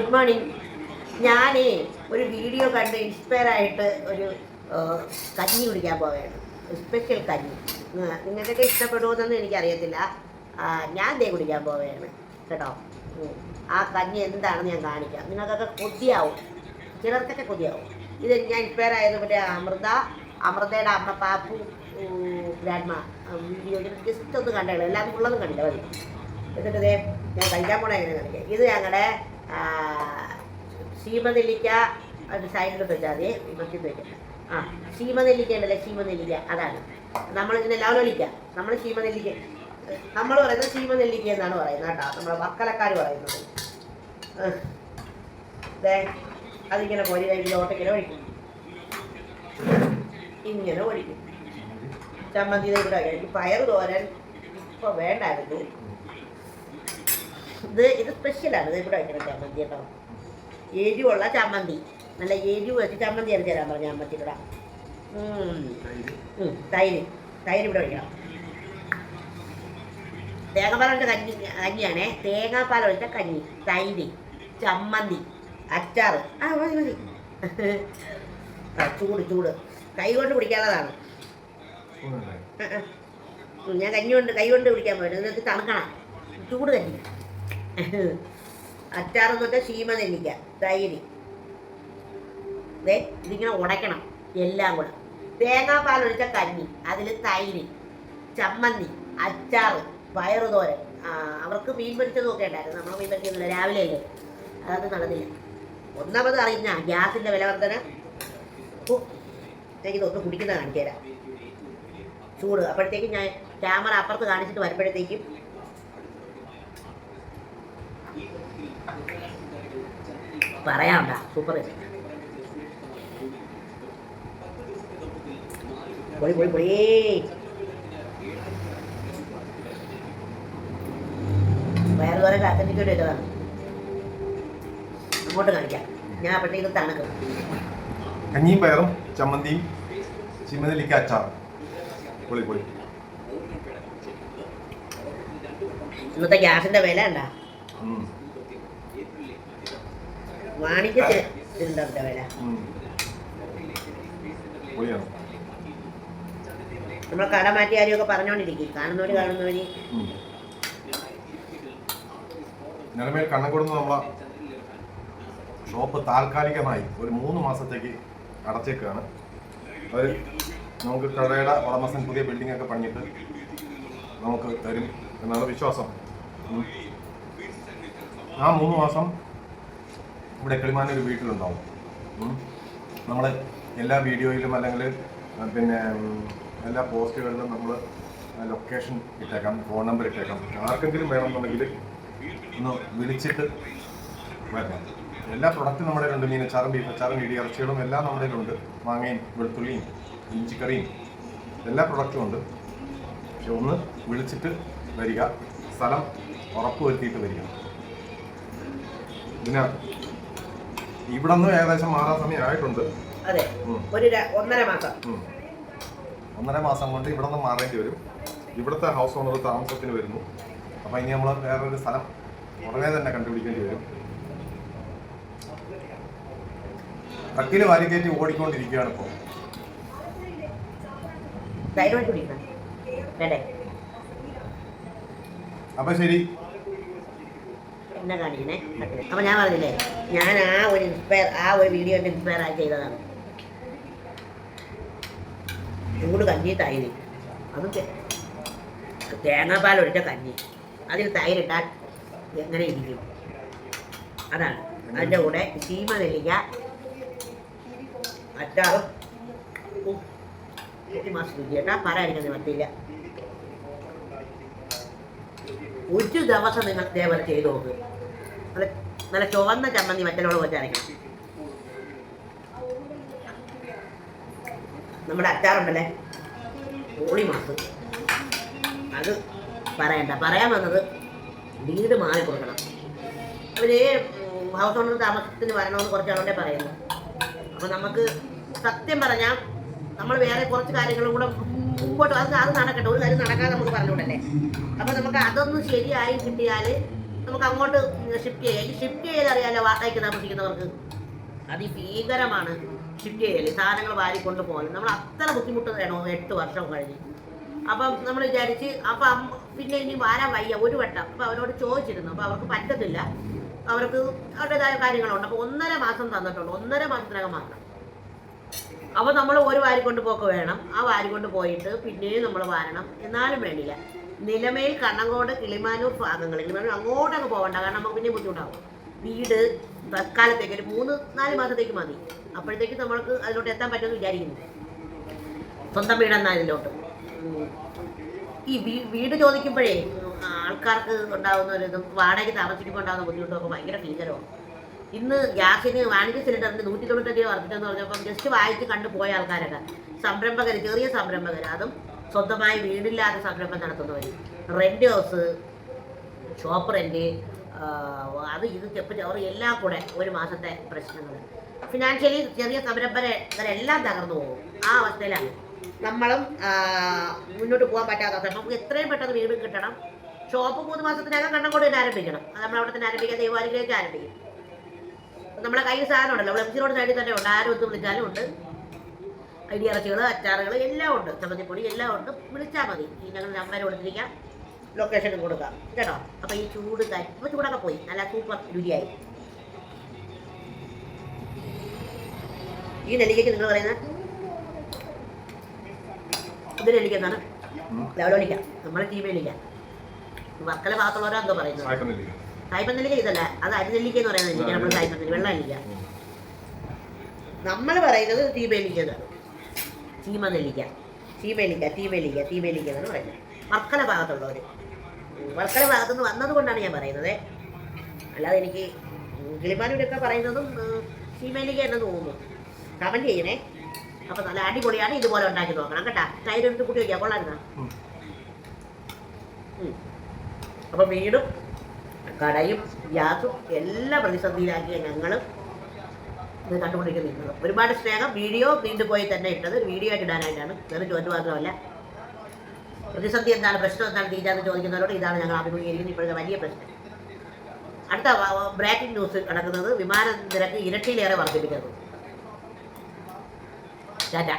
Good morning. ഞാനേ ഒരു video കണ്ട് ഇൻസ്പയർ ആയിട്ട് ഒരു കഞ്ഞി കുടിക്കാൻ പോവുകയാണ്. സ്പെഷ്യൽ കഞ്ഞി. നിങ്ങൾക്കൊക്കെ ഇഷ്ടപ്പെടുമോയെന്നൊന്നും എനിക്കറിയത്തില്ല. ഞാൻ ദേ കുടിക്കാൻ പോവുകയാണ് കേട്ടോ. ആ കഞ്ഞി എന്താണെന്ന് ഞാൻ കാണിക്കാം. നിങ്ങൾക്കൊക്കെ കൊതിയാവും, ചിലർക്കൊക്കെ കൊതിയാവും. ഇത് ഞാൻ ഇൻസ്പയർ ആയത് മറ്റേ അമൃതയുടെ അമ്മ പാപ്പു ഗ്രാൻഡ്മ വീഡിയോ ജസ്റ്റ് ഒന്ന് കണ്ടേളൂ. എല്ലാവർക്കും ഉള്ളതും കണ്ടില്ല മതി. എന്നിട്ട് ഇതേ ഞാൻ കഴിക്കാൻ പോണ എങ്ങനെ കാണിക്കാം. ഇത് ഞങ്ങളുടെ ശീമനെല്ലിക്ക ഒരു സൈഡിലോട്ട് വെച്ചാൽ മതി, മറ്റു വെക്കണ്ട. ശീമനെല്ലിക്ക ഉണ്ടല്ലേ, ശീമനെല്ലിക്ക അതാണ് നമ്മളിതിനെ ലവലൊലിക്ക. നമ്മൾ ശീമനെല്ലിക്ക നമ്മൾ പറയുന്നത് ശീമനെല്ലിക്ക എന്നാണ് പറയുന്നത് കേട്ടോ, നമ്മുടെ വർക്കലക്കാർ പറയുന്നത്. അതിങ്ങനെ പൊരി ഇതിലോട്ട് ഇങ്ങനെ ഒഴിക്കും, ഇങ്ങനെ ഒഴിക്കും. ചമ്മന്തി ഇവിടെ എനിക്ക് പയർ തോരൻ ഇപ്പോൾ വേണ്ടായിരുന്നു. ഇത് സ്പെഷ്യലാണ്. ഇത് ഇവിടെ വയ്ക്കണം ചമ്മന്തി കേട്ടോ. എരിവുള്ള ചമ്മന്തി, നല്ല എരിവ് വെച്ച് ചമ്മന്തി അരച്ച് തരാൻ പറഞ്ഞു അമ്മച്ചിയുടെ. തൈര് ഇവിടെ വയ്ക്കണം. തേങ്ങാപ്പാലൊഴിച്ച കഞ്ഞിയാണേ. തേങ്ങാപ്പാൽ ഒഴിച്ച കഞ്ഞി, തൈര്, ചമ്മന്തി, അച്ചാർ. മതി മതി. ചൂട് കൈ കൊണ്ട് പിടിക്കാനുള്ളതാണ്. ഞാൻ കൈ കൊണ്ട് പിടിക്കാൻ പോയത്. നിങ്ങൾക്ക് തണുക്കണം, ചൂട് കഞ്ഞി. അച്ചാറെന്ന് വെച്ചാൽ ശീമനെല്ലിക്ക, തൈര്. ഇതിങ്ങനെ ഉടയ്ക്കണം എല്ലാം കൂടെ. തേങ്ങാപ്പാലൊഴിച്ച കഞ്ഞി, അതിൽ തൈര്, ചമ്മന്തി, അച്ചാറ്, പയറ് തോരൻ. അവർക്ക് മീൻ പൊരിച്ചതും ഒക്കെ ഉണ്ടായിരുന്നു. നമ്മൾ മീൻ പൊരിക്കുന്നില്ല, രാവിലെ അല്ലേ, അതൊന്നും നടന്നില്ല. ഒന്നാമത് അറിയുന്ന ഗ്യാസിൻ്റെ വില വർധന. എനിക്കിതൊന്ന് കുടിക്കുന്ന കാണിച്ചു തരാം. ചൂട്. അപ്പോഴത്തേക്കും ഞാൻ ക്യാമറ അപ്പുറത്ത് കാണിച്ചിട്ട് വരുമ്പോഴത്തേക്കും പറയാണ്ട. സൂപ്പർ. പൊളി പൊളി പൊളി. വേറെ വേറെ അത്തന്റിക്കേറ്റ് വെച്ചതാണ്. അങ്ങോട്ട് കാണിക്കാം. ഞാൻ അപ്പോഴത്തേക്കും തണുക്കും. കഞ്ഞിയും പയറും ചമ്മന്തിയും ശീമനെല്ലിക്ക അച്ചാറും. പൊളി പൊളി. ഇന്നത്തെ ഗ്യാസിന്റെ വില ഉണ്ടാ വാണിജ്യ സിലിണ്ടറിന്റെ വില. നമ്മൾ കട മാറ്റി ആരെയൊക്കെ പറഞ്ഞോണ്ടിരിക്കും. കാണുന്നവര് നിലമേൽ കണ്ണംകുടുന്ന നമ്മളെ ഷോപ്പ് താൽക്കാലികമായി ഒരു 3 മാസത്തേക്ക് അടച്ചേക്കാണ്. അത് നമുക്ക് കടയുടെ ഉടമസ്ഥൻ പുതിയ ബിൽഡിംഗ് ഒക്കെ പണിഞ്ഞിട്ട് നമുക്ക് തരും എന്നാണ് വിശ്വാസം. ആ 3 മാസം ഇവിടെ കിളിമാനൊരു വീട്ടിലുണ്ടാവും. നമ്മൾ എല്ലാ വീഡിയോയിലും അല്ലെങ്കിൽ പിന്നെ എല്ലാ പോസ്റ്റുകളിലും നമ്മൾ ലൊക്കേഷൻ ഇട്ടേക്കാം, ഫോൺ നമ്പർ ഇട്ടേക്കാം. ആർക്കെങ്കിലും വേണമെന്നുണ്ടെങ്കിൽ ഒന്ന് വിളിച്ചിട്ട് വരണം. എല്ലാ പ്രൊഡക്റ്റും നമ്മുടെ ഉണ്ട്. മീൻ അച്ചാറും ബീഫ് അച്ചാറും ഇടി ഇറച്ചികളും എല്ലാം നമ്മുടെ ഉണ്ട്. മാങ്ങയും വെളുത്തുള്ളിയും ഇഞ്ചിക്കറിയും എല്ലാ പ്രൊഡക്റ്റും ഉണ്ട്. പക്ഷെ ഒന്ന് വിളിച്ചിട്ട് വരിക, സ്ഥലം ഉറപ്പ് വരുത്തിയിട്ട് വരിക. ഇതിന് ഇവിടെ നിന്ന് ഏകദേശം മാറാൻ സമയമായിട്ടുണ്ട്. അതെ, ഒരു 1.5 മാസം കൊണ്ട് ഇവിടെ നിന്ന് മാറേണ്ടി വരും. ഇവിടുത്തെ ഹൗസ് ഓണർ താമസത്തിന് വരുന്നു. അപ്പം ഇനി നമ്മൾ വേറൊരു സ്ഥലം ഉടനെ തന്നെ കണ്ടുപിടിക്കേണ്ടി വരും. ട്രക്കിൽ വാരിക്കയറ്റി ഓടിക്കൊണ്ടിരിക്കുകയാണ് ഇപ്പോൾ. അപ്പം ശരി. എന്നെ കാണിക്കണേ. അപ്പം ഞാൻ പറഞ്ഞില്ലേ, ഞാൻ ആ ഒരു വീഡിയോ ഇൻസ്പയർ ആയി ചെയ്തതാണ്. ചൂട് കഞ്ഞി, തൈര്, അതും തേങ്ങാപ്പാൽ ഒഴിച്ച കഞ്ഞി, അതിൽ തൈരിട്ടാൽ എങ്ങനെ ഇരിക്കും അതാണ്. അതിൻ്റെ കൂടെ ശീമനെല്ലിക്ക അച്ചാറും മാസം രുചി കേട്ടാ പറയാതിരിക്കുന്നത് പറ്റില്ല. ഒരു ദിവസം നിങ്ങൾ ഇതേപോലെ ചെയ്ത് നോക്ക്. നല്ല ചുവന്ന ചമ്മന്തി മറ്റനോട് വെച്ച് അരയ്ക്കണം. നമ്മുടെ അച്ചാറുണ്ടല്ലേ, പോളി മാസ്. അത് പറയാൻ വന്നത് വീട് മാറി കൊടുക്കണം. അവർ ഹൗസ് ഓണർ താമസത്തിന് വരണമെന്ന് കുറച്ച് ആളുടെ പറയുന്നു. അപ്പോൾ നമുക്ക് സത്യം പറഞ്ഞാൽ നമ്മൾ വേറെ കുറച്ച് കാര്യങ്ങളും കൂടെ മുമ്പോട്ട് അത് നടക്കട്ടെ. ഒരു കാര്യം നടക്കാതെ നമുക്ക് പറഞ്ഞുകൊണ്ടല്ലേ. അപ്പോൾ നമുക്ക് അതൊന്ന് ശരിയായി കിട്ടിയാൽ നമുക്ക് അങ്ങോട്ട് ഷിഫ്റ്റ് ചെയ്യാം. ഈ ഷിഫ്റ്റ് ചെയ്തറിയാലോ വാടകയ്ക്ക് താമസിക്കുന്നവർക്ക് അതിഭീകരമാണ് ഷിഫ്റ്റ് ചെയ്യല്, സാധനങ്ങൾ വാരിക്കൊണ്ട് പോകല്. നമ്മൾ അത്ര ബുദ്ധിമുട്ട് വേണോ 8 വർഷം കഴിഞ്ഞ്. അപ്പം നമ്മൾ വിചാരിച്ച് അപ്പം പിന്നെ ഇനി വാരാൻ വയ്യ ഒരു വട്ടം. അപ്പം അവരോട് ചോദിച്ചിരുന്നു. അപ്പം അവർക്ക് പറ്റത്തില്ല, അവർക്ക് അവരുടേതായ കാര്യങ്ങളുണ്ട്. അപ്പോൾ 1.5 മാസം തന്നിട്ടുള്ളൂ, 1.5 മാസത്തിനകം മാറണം. അപ്പോൾ നമ്മൾ ഒരു വാരിക്കൊണ്ട് പോക്ക് വേണം. ആ വാരിക്കൊണ്ട് പോയിട്ട് പിന്നെയും നമ്മൾ വാരണം. എന്നാലും വേണ്ടില്ല. നിലമേൽ, കണ്ണങ്കോട്, കിളിമാനൂർ ഭാഗങ്ങളിൽ അങ്ങോട്ടങ്ങ് പോകണ്ട, കാരണം നമുക്ക് പിന്നെ ബുദ്ധിമുട്ടാകും. വീട് തൽക്കാലത്തേക്ക് ഒരു 3-4 മാസത്തേക്ക് മതി. അപ്പോഴത്തേക്ക് നമ്മൾക്ക് അതിലോട്ട് എത്താൻ പറ്റുമെന്ന് വിചാരിക്കുന്നു, സ്വന്തം വീടെന്നാ ഇതിലോട്ട്. ഈ വീട് ചോദിക്കുമ്പോഴേ ആൾക്കാർക്ക് ഉണ്ടാകുന്ന ഒരു ഇതും വാടകയ്ക്ക് താമസിക്കുമ്പോൾ ഉണ്ടാകുന്ന ബുദ്ധിമുട്ടൊക്കെ ഭയങ്കര ഭീകരമാണ്. ഇന്ന് ഗ്യാസിന് വാണിജ്യ സിലിണ്ടറിന് 195 രൂപ വർദ്ധിച്ചെന്ന് പറഞ്ഞപ്പം ജസ്റ്റ് വായിച്ച് കണ്ടു പോയ ആൾക്കാരൊക്കെ, ചെറിയ സംരംഭകർ, അതും സ്വന്തമായി വീടില്ലാതെ സംരംഭം നടത്തുന്നവർ, റെൻ്റ് ഹൗസ്, ഷോപ്പ് റെൻറ്റ്, അത് ഇത് അവർ എല്ലാം കൂടെ ഒരു മാസത്തെ പ്രശ്നങ്ങൾ. ഫിനാൻഷ്യലി ചെറിയ സംരംഭകരെല്ലാം തകർന്നു പോകും. ആ അവസ്ഥയിലാണ് നമ്മളും മുന്നോട്ട് പോകാൻ പറ്റാത്ത അവസ്ഥ. നമുക്ക് എത്രയും പെട്ടെന്ന് വീട് കിട്ടണം. ഷോപ്പ് 3 മാസത്തിനകം കണ്ണങ്കോട് തന്നെ ആരംഭിക്കണം. അത് നമ്മളവിടെ തന്നെ ആരംഭിക്കാൻ, ദൈവാലയത്തിലേക്ക് ആരംഭിക്കും. നമ്മളെ കയ്യിൽ സാധനം ഉണ്ടല്ലോ, നമ്മൾ എംസി റോഡ് സൈഡിൽ തന്നെ ഉണ്ട്. ആരും ഒത്ത് വിളിച്ചാലും ഉണ്ട്. ഇറച്ചികൾ, അച്ചാറുകൾ എല്ലാം ഉണ്ട്, ചമ്മന്തിപ്പൊടി എല്ലാം ഉണ്ട്. വിളിച്ചാൽ മതി. ഞങ്ങൾ നമ്പർ കൊടുത്തിരിക്കാം, ലൊക്കേഷനും കൊടുക്കാം കേട്ടോ. അപ്പോൾ ഈ ചൂട് ഇപ്പോൾ ചൂടൊക്കെ പോയി, നല്ല സൂപ്പർ രുചിയായി. ഈ നെല്ലിക്കയ്ക്ക് നിങ്ങൾ പറയുന്നത് ഇത് നെല്ലിക്കെന്നാണ്, ലവലോലിക്ക, നമ്മൾ ചീമയിലില്ല. വർക്കല ഭാഗത്തുള്ളവരോ എന്തോ പറയുന്നത് സായിപ്പ ഇതല്ല, അത് അരിനെല്ലിക്ക എന്ന് പറയുന്നത് നെല്ലിക്ക. നമ്മൾ സായിപ്പ വെള്ളം നെല്ലിക്ക, നമ്മൾ പറയുന്നത് തീമേലിക്ക എന്നാണ്. ചീമനെല്ലിക്ക, തീമേലിക്ക എന്നാണ് പറയുന്നത് വർക്കല ഭാഗത്തുള്ളവർ. വർക്കല ഭാഗത്തുനിന്ന് വന്നതുകൊണ്ടാണ് ഞാൻ പറയുന്നത്, അല്ലാതെ എനിക്ക് കിളിമാനൂരൊക്കെ പറയുന്നതും ചീമേലിക്ക എന്ന് തോന്നുന്നു. കമൻറ്റ് ചെയ്യണേ. അപ്പോൾ നല്ല അടിപൊളിയാണ്, ഇതുപോലെ ഉണ്ടാക്കി നോക്കണം കേട്ടോ. തൈര് എടുത്ത് കൂട്ടി വയ്ക്കാം, കൊള്ളായിരുന്ന. അപ്പോൾ വീടും കടയും ഗ്യാസും എല്ലാം പ്രതിസന്ധിയിലാക്കിയ ഞങ്ങളും ഇത് കണ്ടുകൊണ്ടിരിക്കുന്നത്. ഒരുപാട് സ്നേഹം. വീഡിയോ നീണ്ടുപോയി തന്നെ ഇട്ടത് വീഡിയോ ആയിട്ട് ഇടാനായിട്ടാണ്, വേറെ ചോദ്യം മാത്രമല്ല. പ്രതിസന്ധി എന്താണ്, പ്രശ്നം എന്താണ് തീരാന്ന് ചോദിക്കുന്നവരോട് ഇതാണ് ഞങ്ങൾ അഭിമുഖീകരിക്കുന്നത് ഇപ്പോഴത്തെ വലിയ പ്രശ്നം. അടുത്ത ബ്രേക്കിംഗ് ന്യൂസ് നടക്കുന്നത്, വിമാന നിരക്ക് ഇരട്ടിയിലേറെ വർദ്ധിപ്പിക്കുന്നു. ടാറ്റ.